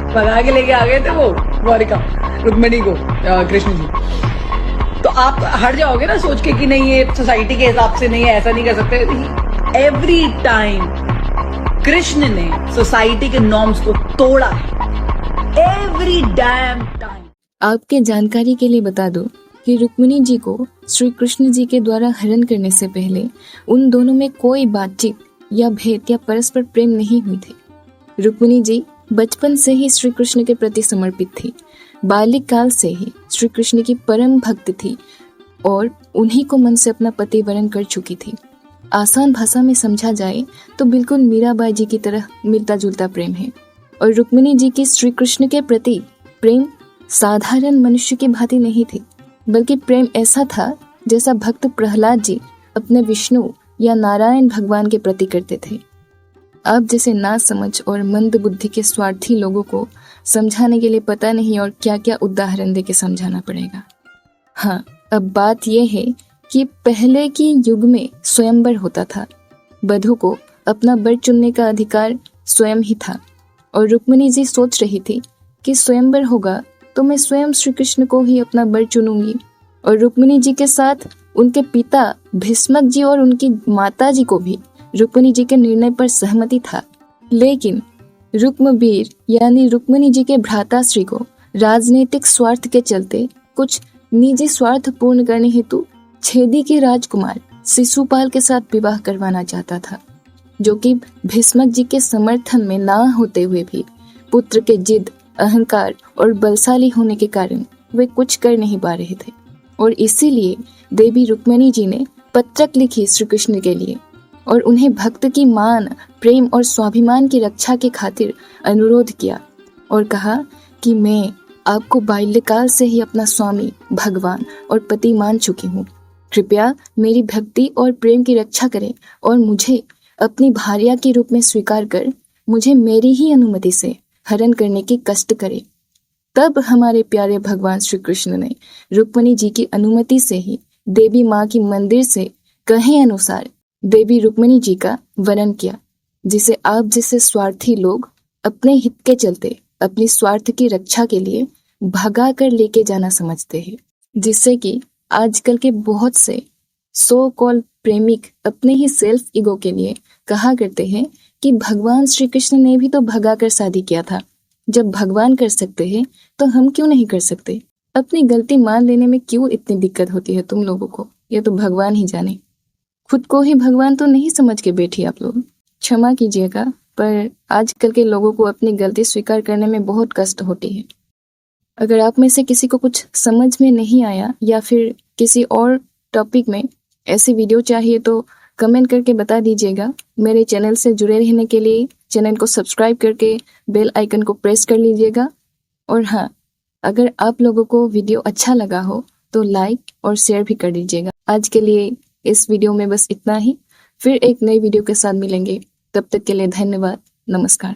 भगा के लेके आ गए थे वो द्वारिका रुक्मिणी को कृष्ण जी। तो आप हट जाओगे ना सोच के कि नहीं ये सोसाइटी के हिसाब से नहीं है, ऐसा नहीं कर सकते। एवरी टाइम कृष्ण ने सोसाइटी के नॉर्म्स को तोड़ा, एवरी डैम टाइम। आपके जानकारी के लिए बता दूं कि रुक्मिणी जी को श्री कृष्ण जी के द्वारा हरण करने से पहले उन दोनों में कोई बातचीत या भेद या परस्पर प्रेम नहीं हुई थी। रुक्मिणी जी बचपन से ही श्री कृष्ण के प्रति समर्पित थी, बालिक काल से ही श्री कृष्ण की परम भक्त थी और उन्हीं को मन से अपना पति वरण कर चुकी थी। आसान भाषा में समझा जाए तो बिल्कुल मीराबाई जी की तरह मिलता जुलता प्रेम है। और रुक्मिणी जी की श्री कृष्ण के प्रति प्रेम साधारण मनुष्य की भांति नहीं थी, बल्कि प्रेम ऐसा था जैसा भक्त प्रहलाद जी अपने विष्णु या नारायण भगवान के प्रति करते थे। आप जैसे ना समझ और मंद बुद्धि के स्वार्थी लोगों को समझाने के लिए पता नहीं और क्या क्या उदाहरण देके समझाना पड़ेगा। हाँ, अब बात यह है कि पहले के युग में स्वयंवर होता था, वधू को अपना वर चुनने का अधिकार स्वयं ही था और रुक्मिणी जी सोच रही थी कि स्वयंवर होगा तो मैं स्वयं श्री कृष्ण को ही अपना वर चुनूंगी। और रुक्मिणी जी के साथ उनके पिता भीष्मक जी और उनकी माता जी को भी रुक्मिणी जी के निर्णय पर सहमति था। लेकिन रुक्मवीर यानी रुक्मिणी जी के भ्राताश्री को राजनीतिक स्वार्थ के चलते कुछ निजी स्वार्थ पूर्ण करने हेतु छेदी के राजकुमार शिशुपाल के साथ विवाह करवाना चाहता था, जो कि भीष्मक जी के समर्थन में ना होते हुए भी पुत्र के जिद, अहंकार और बलशाली होने के कारण वे कुछ कर नहीं पा रहे थे। और इसीलिए देवी रुक्मिणी जी ने पत्रक लिखी श्री कृष्ण के लिए और उन्हें भक्त की मान, प्रेम और स्वाभिमान की रक्षा के खातिर अनुरोध किया और कहा कि मैं आपको बाल्यकाल से ही अपना स्वामी, भगवान और पति मान चुकी हूँ। कृपया मेरी भक्ति और प्रेम की रक्षा करें और मुझे अपनी भार्या के रूप में स्वीकार कर मुझे मेरी ही अनुमति से हरण करने की कष्ट करे। तब हमारे प्यारे भगवान श्री कृष्ण ने रुक्मिणी जी की अनुमति से ही देवी माँ की मंदिर से कहे अनुसार देवी रुक्मिणी जी का वरण किया, जिसे आप जैसे स्वार्थी लोग अपने हित के चलते अपनी स्वार्थ की रक्षा के लिए भगा कर लेके जाना समझते हैं। जिससे कि आजकल के बहुत से सो कॉल प्रेमिक अपने ही सेल्फ ईगो के लिए कहा करते हैं कि भगवान श्री कृष्ण ने भी तो भगा कर शादी किया था। जब भगवान कर सकते हैं तो हम क्यों नहीं कर सकते? अपनी गलती मान लेने में क्यों इतनी दिक्कत होती है तुम लोगों को? ये तो भगवान ही जाने। खुद को ही भगवान तो नहीं समझ के बैठी आप लोग। क्षमा कीजिएगा, पर आजकल के लोगों को अपनी गलती स्वीकार करने में बहुत कष्ट होती है। अगर आप में से किसी को कुछ समझ में नहीं आया या फिर किसी और टॉपिक में ऐसी वीडियो चाहिए तो कमेंट करके बता दीजिएगा। मेरे चैनल से जुड़े रहने के लिए चैनल को सब्सक्राइब करके बेल आइकन को प्रेस कर लीजिएगा। और हाँ, अगर आप लोगों को वीडियो अच्छा लगा हो तो लाइक और शेयर भी कर दीजिएगा। आज के लिए इस वीडियो में बस इतना ही। फिर एक नई वीडियो के साथ मिलेंगे। तब तक के लिए धन्यवाद। नमस्कार।